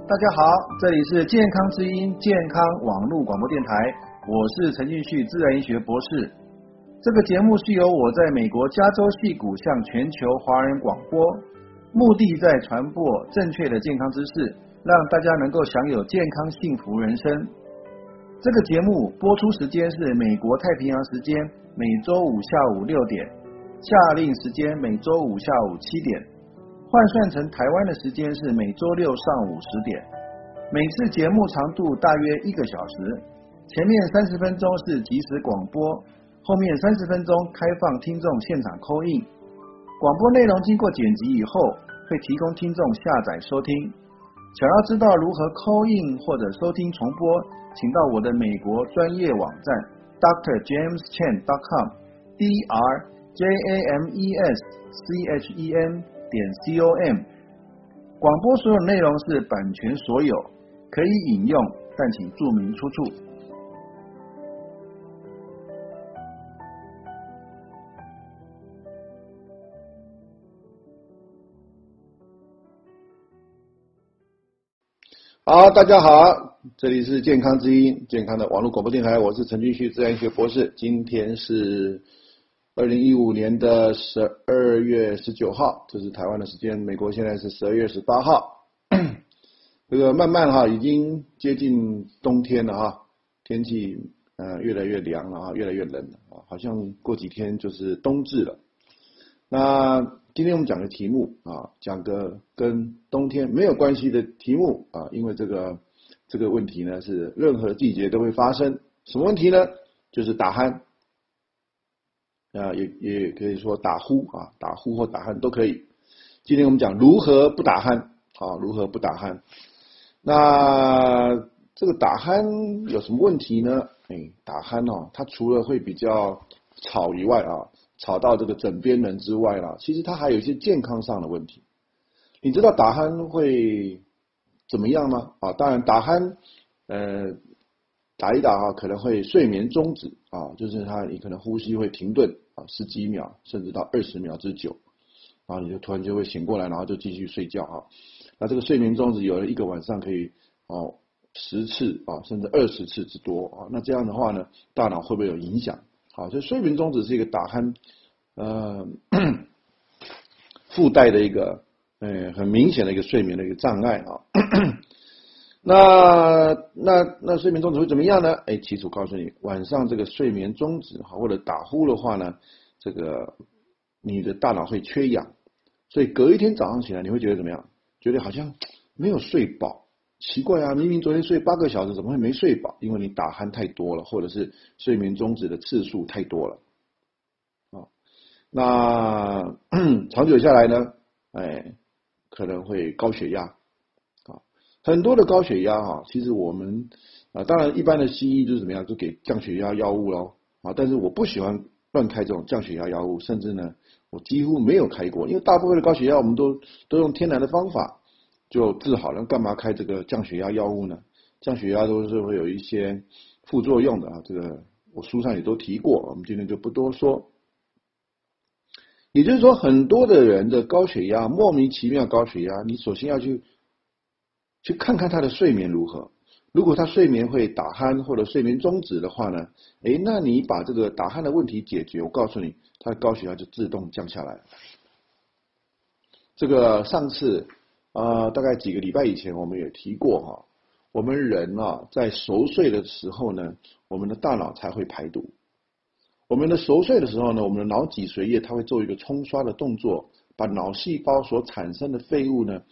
大家好，这里是健康之音健康网络广播电台，我是陈进旭自然医学博士。这个节目是由我在美国加州矽谷向全球华人广播，目的在传播正确的健康知识，让大家能够享有健康幸福人生。这个节目播出时间是美国太平洋时间每周五下午6点，夏令时间每周五下午7点。换算成台湾的时间是每周六上午10点，每次节目长度大约1个小时，前面30分钟是即时广播，后面30分钟开放听众现场call in。广播内容经过剪辑以后，会提供听众下载收听。想要知道如何call in或者收听重播，请到我的美国专业网站 drjameschen.com，drjameschen.com。广播所有内容是版权所有，可以引用，但请注明出处。好，大家好，这里是健康之音健康的网络广播电台，我是陈俊旭自然医学博士。今天是2015年的12月19号，这是台湾的时间，美国现在是12月18号。这个慢慢已经接近冬天了哈，天气越来越凉了越来越冷了好像过几天就是冬至了。那今天我们讲个题目讲个跟冬天没有关系的题目因为这个问题呢是任何季节都会发生。什么问题呢？就是打鼾。也可以说打呼打呼或打鼾都可以。今天我们讲如何不打鼾如何不打鼾。那这个打鼾有什么问题呢？打鼾它除了会比较吵以外吵到这个枕边人之外其实它还有一些健康上的问题。你知道打鼾会怎么样吗？当然打鼾打一打可能会睡眠中止就是你可能呼吸会停顿10几秒甚至到20秒之久你就突然就会醒过来，然后就继续睡觉那这个睡眠中止有了一个晚上可以10次甚至20次之多那这样的话呢，大脑会不会有影响？所以睡眠中止是一个打鼾附带的一个很明显的一个睡眠的一个障碍那睡眠中止会怎么样呢？起初告诉你，晚上这个睡眠中止或者打呼的话呢，这个你的大脑会缺氧，所以隔一天早上起来你会觉得怎么样？觉得好像没有睡饱，奇怪明明昨天睡8个小时，怎么会没睡饱？因为你打鼾太多了，或者是睡眠中止的次数太多了那长久下来呢，可能会高血压很多的高血压其实我们当然一般的西医就是怎么样，就给降血压药物咯但是我不喜欢乱开这种降血压药物，甚至呢我几乎没有开过，因为大部分的高血压我们都用天然的方法就治好了，干嘛开这个降血压药物呢？降血压都是会有一些副作用的这个我书上也都提过，我们今天就不多说。也就是说，很多的人的高血压，莫名其妙高血压，你首先要去看看他的睡眠如何。如果他睡眠会打鼾或者睡眠中止的话呢，那你把这个打鼾的问题解决，我告诉你，他的高血压就自动降下来了。这个上次大概几个礼拜以前我们也提过我们人在熟睡的时候呢，我们的大脑才会排毒。我们的熟睡的时候呢，我们的脑脊髓液它会做一个冲刷的动作，把脑细胞所产生的废物呢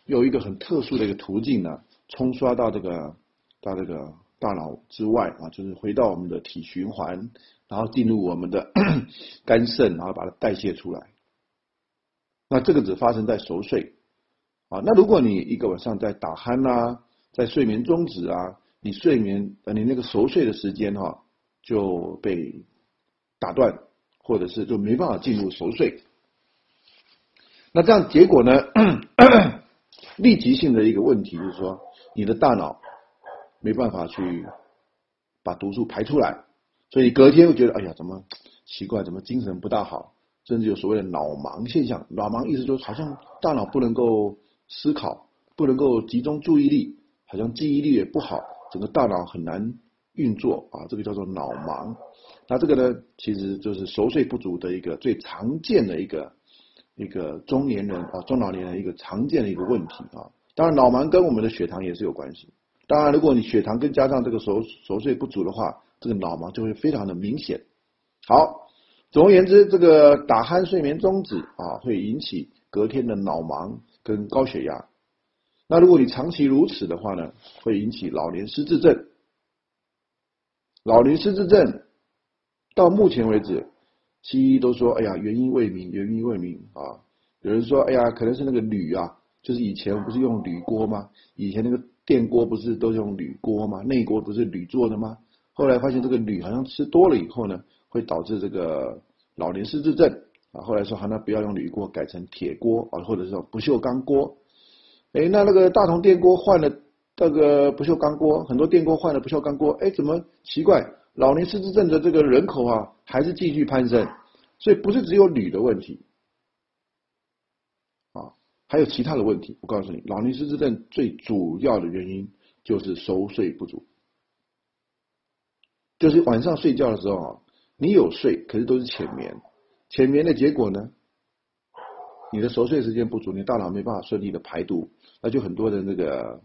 有一个很特殊的一个途径呢，冲刷到这个大脑之外就是回到我们的体循环，然后进入我们的肝肾，然后把它代谢出来。那这个只发生在熟睡那如果你一个晚上在打鼾在睡眠中止你你那个熟睡的时间就被打断，或者是就没办法进入熟睡。那这样结果呢立即性的一个问题就是说，你的大脑没办法去把毒素排出来，所以你隔天会觉得哎呀怎么奇怪，怎么精神不大好，甚至有所谓的脑盲现象。脑盲意思就是好像大脑不能够思考，不能够集中注意力，好像记忆力也不好，整个大脑很难运作啊，这个叫做脑盲。那这个呢，其实就是熟睡不足的一个最常见的一个中年人啊，中老年人一个常见的一个问题啊。当然，脑盲跟我们的血糖也是有关系。当然，如果你血糖跟加上这个熟睡不足的话，这个脑盲就会非常的明显。好，总而言之，这个打鼾睡眠中止啊，会引起隔天的脑盲跟高血压。那如果你长期如此的话呢，会引起老年失智症。老年失智症到目前为止，西医都说，哎呀，原因未明，原因未明啊。有人说，哎呀，可能是那个铝啊，就是以前不是用铝锅吗？以前那个电锅不是都用铝锅吗？内锅不是铝做的吗？后来发现这个铝好像吃多了以后呢，会导致这个老年失智症啊。后来说，好，那不要用铝锅，改成铁锅啊，或者是不锈钢锅。那个大同电锅换了这个不锈钢锅，很多电锅换了不锈钢锅，怎么奇怪？老年失智症的这个人口啊，还是继续攀升，所以不是只有铝的问题啊，还有其他的问题。我告诉你，老年失智症最主要的原因就是熟睡不足，就是晚上睡觉的时候啊，你有睡，可是都是浅眠，浅眠的结果呢，你的熟睡时间不足，你大脑没办法顺利的排毒，那就很多的那个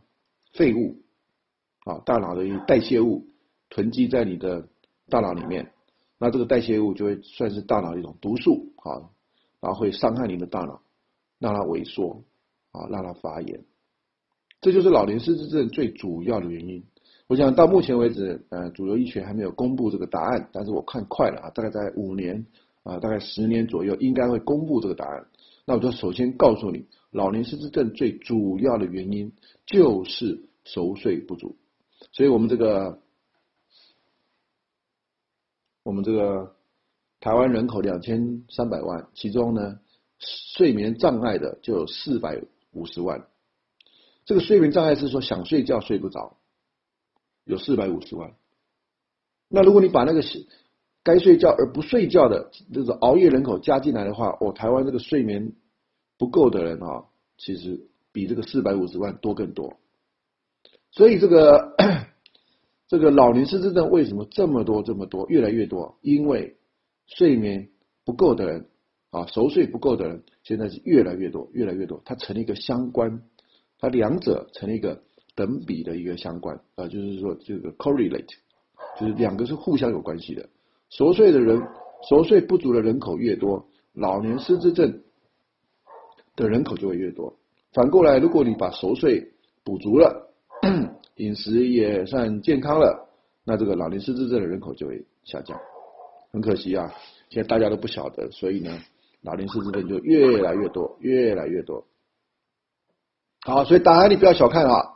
废物啊，大脑的代谢物囤积在你的大脑里面，那这个代谢物就会算是大脑的一种毒素啊，然后会伤害你的大脑，让它萎缩啊，让它发炎，这就是老年失智症最主要的原因。我想到目前为止，主流医学还没有公布这个答案，但是我看快了啊，大概在5年啊，大概10年左右，应该会公布这个答案。那我就首先告诉你，老年失智症最主要的原因就是熟睡不足。所以我们这个台湾人口2300万，其中呢睡眠障碍的就有450万。这个睡眠障碍是说想睡觉睡不着，有450万。那如果你把那个该睡觉而不睡觉的这个熬夜人口加进来的话，台湾这个睡眠不够的人啊，其实比这个450万多更多。所以这个老年失智症为什么这么多，越来越多？因为睡眠不够的人啊，熟睡不够的人，现在是越来越多，它成了一个相关，它两者成了一个等比的一个相关啊，就是说这个 correlate， 就是两个是互相有关系的。熟睡不足的人口越多，老年失智症的人口就会越多。反过来，如果你把熟睡补足了，饮食也算健康了，那这个老年失智症的人口就会下降。很可惜啊，现在大家都不晓得，所以呢，老年失智症就越来越多。好，所以打鼾你不要小看啊，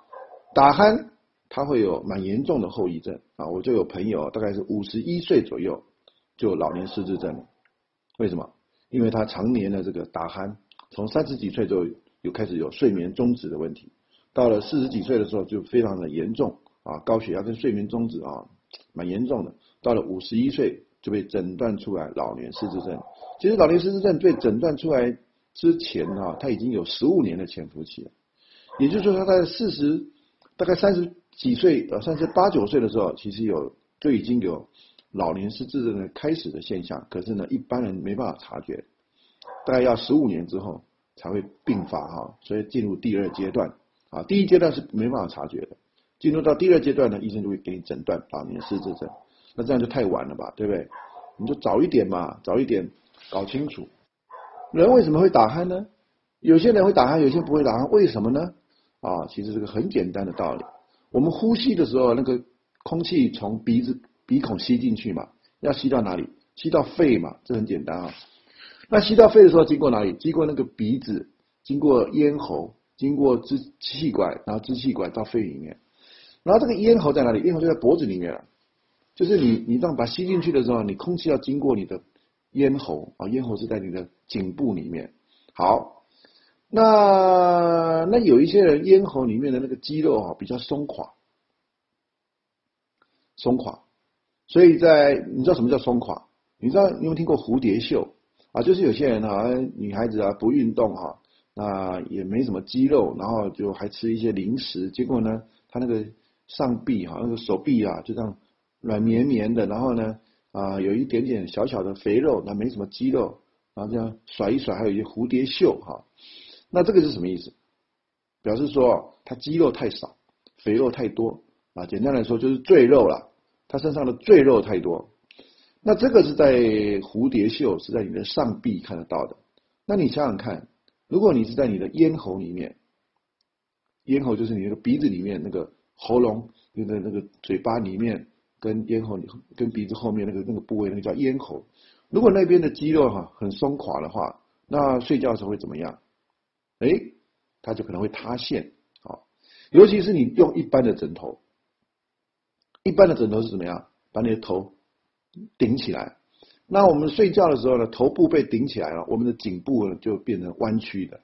打鼾它会有蛮严重的后遗症啊。我就有朋友大概是51岁左右就有老年失智症了。为什么？因为他常年的这个打鼾，从30几岁就开始有睡眠中止的问题，到了40几岁的时候就非常的严重啊，高血压跟睡眠中止啊，蛮严重的。到了51岁就被诊断出来老年失智症。其实老年失智症被诊断出来之前啊，他已经有15年的潜伏期了。也就是说，他在大概30几岁38、9岁的时候，其实就已经有老年失智症的开始的现象。可是呢，一般人没办法察觉，大概要15年之后才会并发哈，所以进入第2阶段啊。第1阶段是没办法察觉的，进入到第2阶段呢，医生就会给你诊断老年失智症。那这样就太晚了吧，对不对？你就早一点嘛，早一点搞清楚。人为什么会打鼾呢？有些人会打鼾，有些人不会打鼾，为什么呢？啊，其实这个很简单的道理。我们呼吸的时候，那个空气从鼻孔吸进去嘛，要吸到哪里？吸到肺嘛，这很简单啊。那吸到肺的时候经过哪里？经过那个鼻子，经过咽喉，经过支气管，然后支气管到肺里面。然后这个咽喉在哪里？咽喉就在脖子里面了。就是你这样把吸进去的时候，你空气要经过你的咽喉啊，咽喉是在你的颈部里面。好，那有一些人咽喉里面的那个肌肉啊比较松垮，所以你知道什么叫松垮？你有没有听过蝴蝶袖啊？就是有些人啊，女孩子啊不运动啊，那也没什么肌肉，然后就还吃一些零食，结果呢，他那个上臂那个手臂啊，就这样软绵绵的，然后呢有一点点小小的肥肉，那没什么肌肉，然后这样甩一甩，还有一些蝴蝶袖那这个是什么意思？表示说他肌肉太少，肥肉太多简单来说就是赘肉了，他身上的赘肉太多。那这个是在蝴蝶袖，是在你的上臂看得到的。那你想想看，如果你是在你的咽喉里面，咽喉就是你那个鼻子里面那个喉咙那个嘴巴里面跟咽喉跟鼻子后面那个部位，那个叫咽喉。如果那边的肌肉很松垮的话，那睡觉的时候会怎么样？它就可能会塌陷尤其是你用一般的枕头，一般的枕头是怎么样？把你的头顶起来。那我们睡觉的时候呢，头部被顶起来了，我们的颈部呢就变成弯曲的。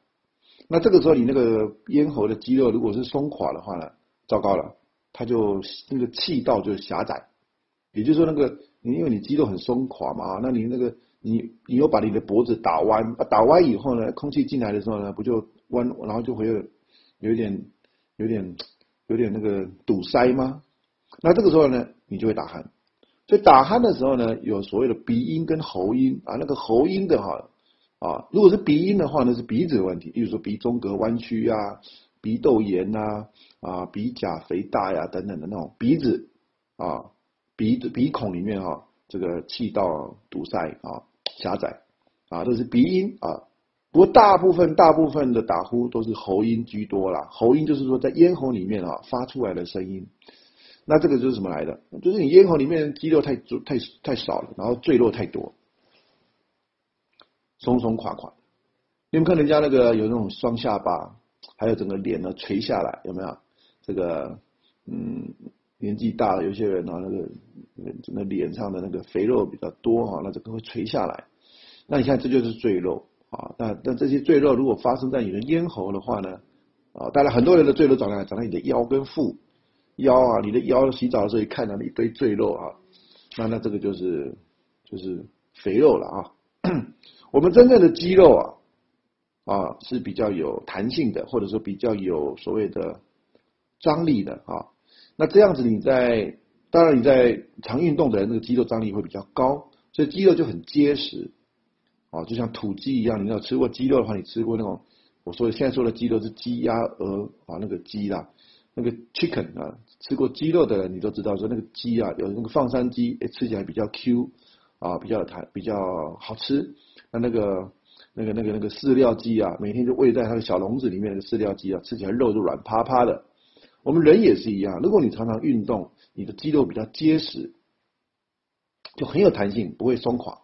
那这个时候你那个咽喉的肌肉如果是松垮的话呢，糟糕了，它就那个气道就狭窄。也就是说因为你肌肉很松垮嘛，那你你又把你的脖子打弯，打弯以后呢，空气进来的时候呢，不就弯，然后就会有点那个堵塞吗？那这个时候呢，你就会打鼾。所以打鼾的时候呢，有所谓的鼻音跟喉音那个喉音的如果是鼻音的话呢，是鼻子的问题，比如说鼻中隔弯曲鼻窦炎鼻甲肥大等等的那种鼻子鼻孔里面这个气道堵塞狭窄这是鼻音不过大部分的打呼都是喉音居多啦。喉音就是说在咽喉里面发出来的声音。那这个就是什么来的？就是你咽喉里面肌肉太少了，然后赘肉太多，松松垮垮。你们看人家那个有那种双下巴，还有整个脸呢垂下来，有没有？这个年纪大了，有些人那个整个脸上的那个肥肉比较多那这个会垂下来。那你看这就是赘肉那这些赘肉如果发生在你的咽喉的话呢当然很多人的赘肉长在你的腰跟腹。腰你的腰洗澡的时候一看到一堆赘肉那这个就是肥肉了我们真正的肌肉是比较有弹性的，或者说比较有所谓的张力的那这样子当然你在常运动的人，那个肌肉张力会比较高，所以肌肉就很结实就像土鸡一样。你有吃过鸡肉的话，你吃过那种现在说的鸡肉是鸡鸭鹅那个鸡啦。那个 chicken 吃过鸡肉的人你都知道说那个鸡有那个放山鸡吃起来比较 Q 比较弹比较好吃。那个饲料鸡每天就喂在它的小笼子里面，那个饲料鸡吃起来肉就软趴趴的。我们人也是一样，如果你常常运动，你的肌肉比较结实，就很有弹性，不会松垮。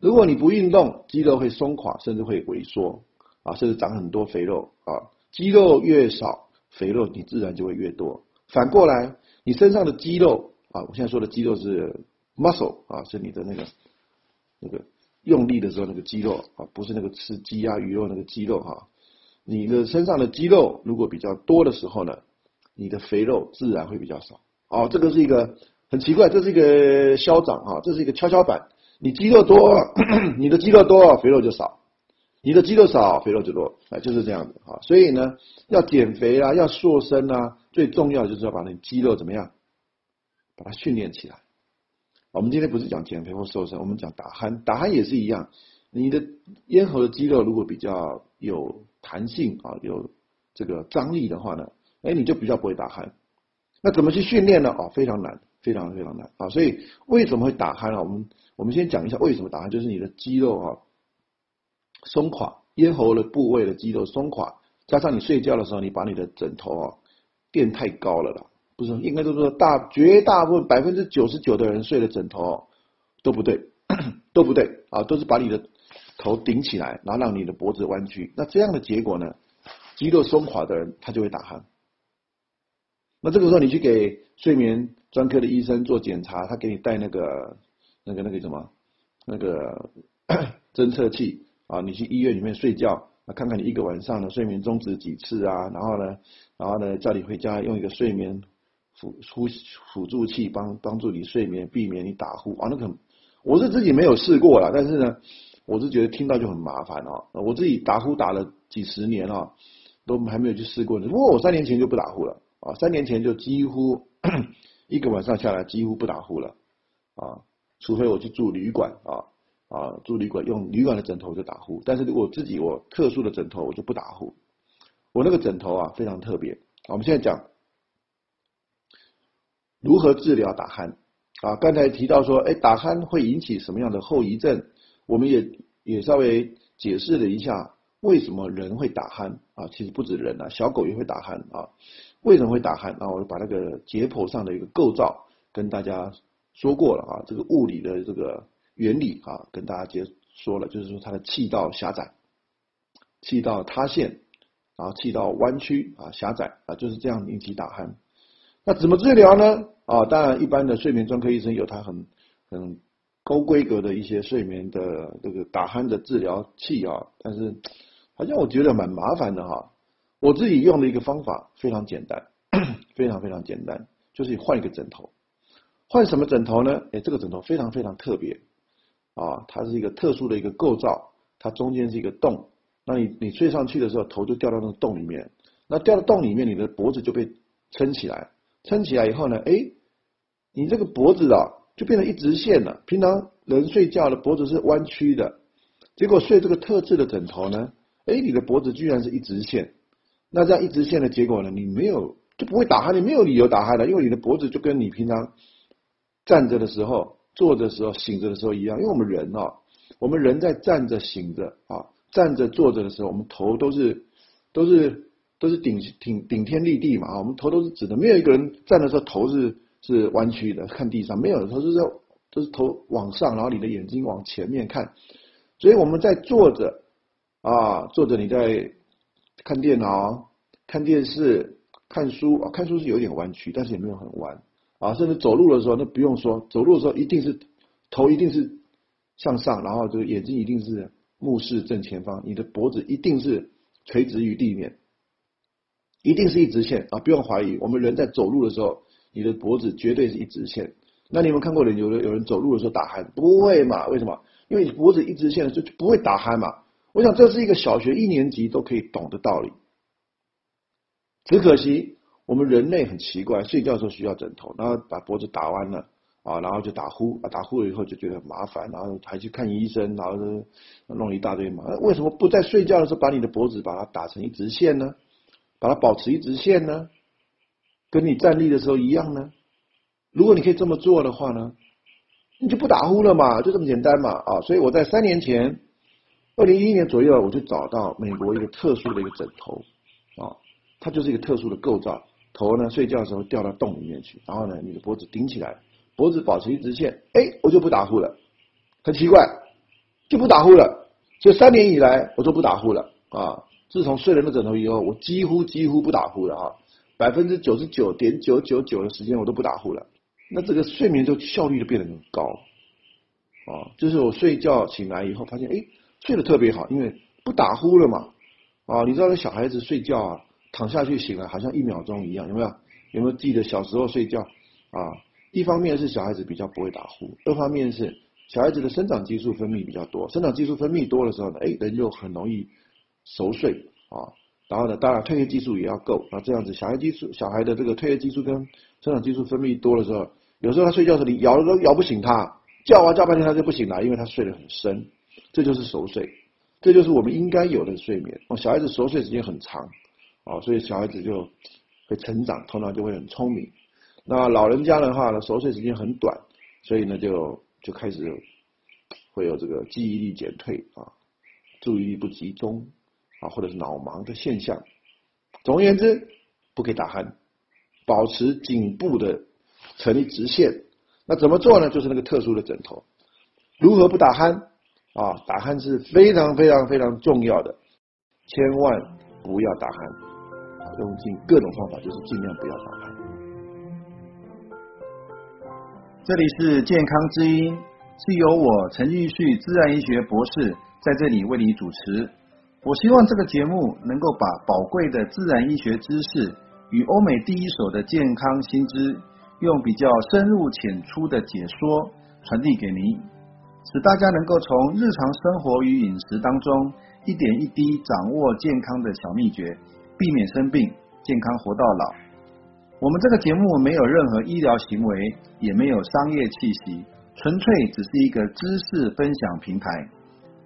如果你不运动，肌肉会松垮，甚至会萎缩甚至长很多肥肉肌肉越少，肥肉你自然就会越多。反过来，你身上的肌肉我现在说的肌肉是 muscle 是你的那个用力的时候那个肌肉不是那个吃鸡鸭鱼肉那个肌肉你的身上的肌肉如果比较多的时候呢，你的肥肉自然会比较少这个是一个很奇怪，这是一个消长这是一个跷跷板。你肌肉多你的肌肉多，肥肉就少；你的肌肉少，肥肉就多，就是这样子所以呢，要减肥要瘦身最重要的就是要把你肌肉怎么样，把它训练起来。我们今天不是讲减肥或瘦身，我们讲打鼾。打鼾也是一样，你的咽喉的肌肉如果比较有弹性有这个张力的话呢，你就比较不会打鼾。那怎么去训练呢？非常难，非常非常难所以为什么会打鼾我们先讲一下为什么打鼾，就是你的肌肉松垮，咽喉的部位的肌肉松垮，加上你睡觉的时候，你把你的枕头垫太高了啦。不是，应该都说绝大部分99%的人睡的枕头都不对，都不对都是把你的头顶起来，然后让你的脖子弯曲。那这样的结果呢，肌肉松垮的人他就会打鼾。那这个时候你去给睡眠专科的医生做检查，他给你带那个什么那个侦测器你去医院里面睡觉看看你一个晚上的睡眠中止几次然后呢叫你回家用一个睡眠辅助器帮助你睡眠，避免你打呼那个我是自己没有试过啦，但是呢我是觉得听到就很麻烦啊。我自己打呼打了几十年啊，都还没有去试过呢。不过我3年前就不打呼了啊，3年前就几乎一个晚上下来几乎不打呼了啊，除非我去住旅馆住旅馆用旅馆的枕头就打呼，但是如果我特殊的枕头我就不打呼。我那个枕头非常特别。我们现在讲如何治疗打鼾刚才提到说，打鼾会引起什么样的后遗症？我们也稍微解释了一下为什么人会打鼾其实不止人小狗也会打鼾为什么会打鼾我就把那个解剖上的一个构造跟大家说过了这个物理的这个原理跟大家说了，就是说它的气道狭窄、气道塌陷，然后气道弯曲狭窄就是这样引起打鼾。那怎么治疗呢？当然一般的睡眠专科医生有他很高规格的一些睡眠的这个打鼾的治疗器但是好像我觉得蛮麻烦的我自己用的一个方法非常简单，非常非常简单，就是换一个枕头。换什么枕头呢？这个枕头非常非常特别它是一个特殊的一个构造，它中间是一个洞，那你睡上去的时候头就掉到那个洞里面，那掉到洞里面你的脖子就被撑起来，撑起来以后呢你这个脖子就变成一直线了。平常人睡觉的脖子是弯曲的，结果睡这个特制的枕头呢你的脖子居然是一直线。那这样一直线的结果呢，你就不会打鼾，你没有理由打鼾的，因为你的脖子就跟你平常站着的时候、坐着的时候、醒着的时候一样。因为我们人在站着、醒着站着、坐着的时候，我们头都是顶天立地嘛我们头都是直的，没有一个人站的时候头是弯曲的看地上，没有的头都是头往上，然后你的眼睛往前面看。所以我们在坐着坐着你在看电脑、看电视、看书看书是有点弯曲，但是也没有很弯甚至走路的时候那不用说，走路的时候头一定是向上，然后这个眼睛一定是目视正前方，你的脖子一定是垂直于地面，一定是一直线不用怀疑。我们人在走路的时候，你的脖子绝对是一直线。那你有没有看过有人走路的时候打鼾？不会嘛？为什么？因为你脖子一直线就不会打鼾嘛。我想这是一个小学1年级都可以懂的道理。只可惜我们人类很奇怪，睡觉的时候需要枕头，然后把脖子打弯了然后就打呼打呼了以后就觉得很麻烦，然后还去看医生，然后弄一大堆嘛。为什么不在睡觉的时候把你的脖子把它打成一直线呢？把它保持一直线呢？跟你站立的时候一样呢？如果你可以这么做的话呢，你就不打呼了嘛，就这么简单嘛所以我在3年前2011年左右，我就找到美国一个特殊的一个枕头它就是一个特殊的构造，头呢睡觉的时候掉到洞里面去，然后呢你的脖子顶起来，脖子保持一直线，我就不打呼了。很奇怪，就不打呼了。所以3年以来我都不打呼了自从睡了那枕头以后，我几乎不打呼了99.999%的时间我都不打呼了。那这个睡眠就效率就变得很高就是我睡觉醒来以后发现睡得特别好，因为不打呼了嘛你知道那小孩子睡觉躺下去醒来好像1秒钟一样，有没有记得小时候睡觉一方面是小孩子比较不会打呼，二方面是小孩子的生长激素分泌比较多，生长激素分泌多的时候呢人就很容易熟睡然后呢当然褪黑激素也要够这样子小孩的这个褪黑激素跟生长激素分泌多的时候，有时候他睡觉的时候你摇都摇不醒他，叫半天他就不醒来，因为他睡得很深，这就是熟睡，这就是我们应该有的睡眠小孩子熟睡时间很长所以小孩子就会成长，头脑就会很聪明。那老人家的话呢，熟睡时间很短，所以呢就开始会有这个记忆力减退注意力不集中或者是脑盲的现象。总而言之，不可以打鼾，保持颈部的成一直线。那怎么做呢？就是那个特殊的枕头。如何不打鼾打鼾是非常非常非常重要的，千万不要打鼾用尽各种方法，就是尽量不要打鼾。这里是健康之音，是由我陈继续自然医学博士在这里为你主持。我希望这个节目能够把宝贵的自然医学知识与欧美第一手的健康新知，用比较深入浅出的解说传递给您。使大家能够从日常生活与饮食当中一点一滴掌握健康的小秘诀，避免生病，健康活到老。我们这个节目没有任何医疗行为，也没有商业气息，纯粹只是一个知识分享平台。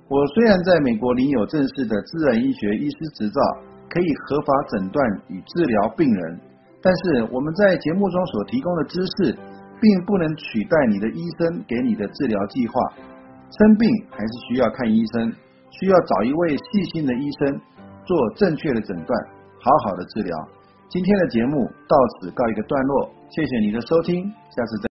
我虽然在美国领有正式的自然医学医师执照，可以合法诊断与治疗病人，但是我们在节目中所提供的知识并不能取代你的医生给你的治疗计划。生病还是需要看医生，需要找一位细心的医生做正确的诊断，好好的治疗。今天的节目到此告一个段落，谢谢你的收听，下次再见。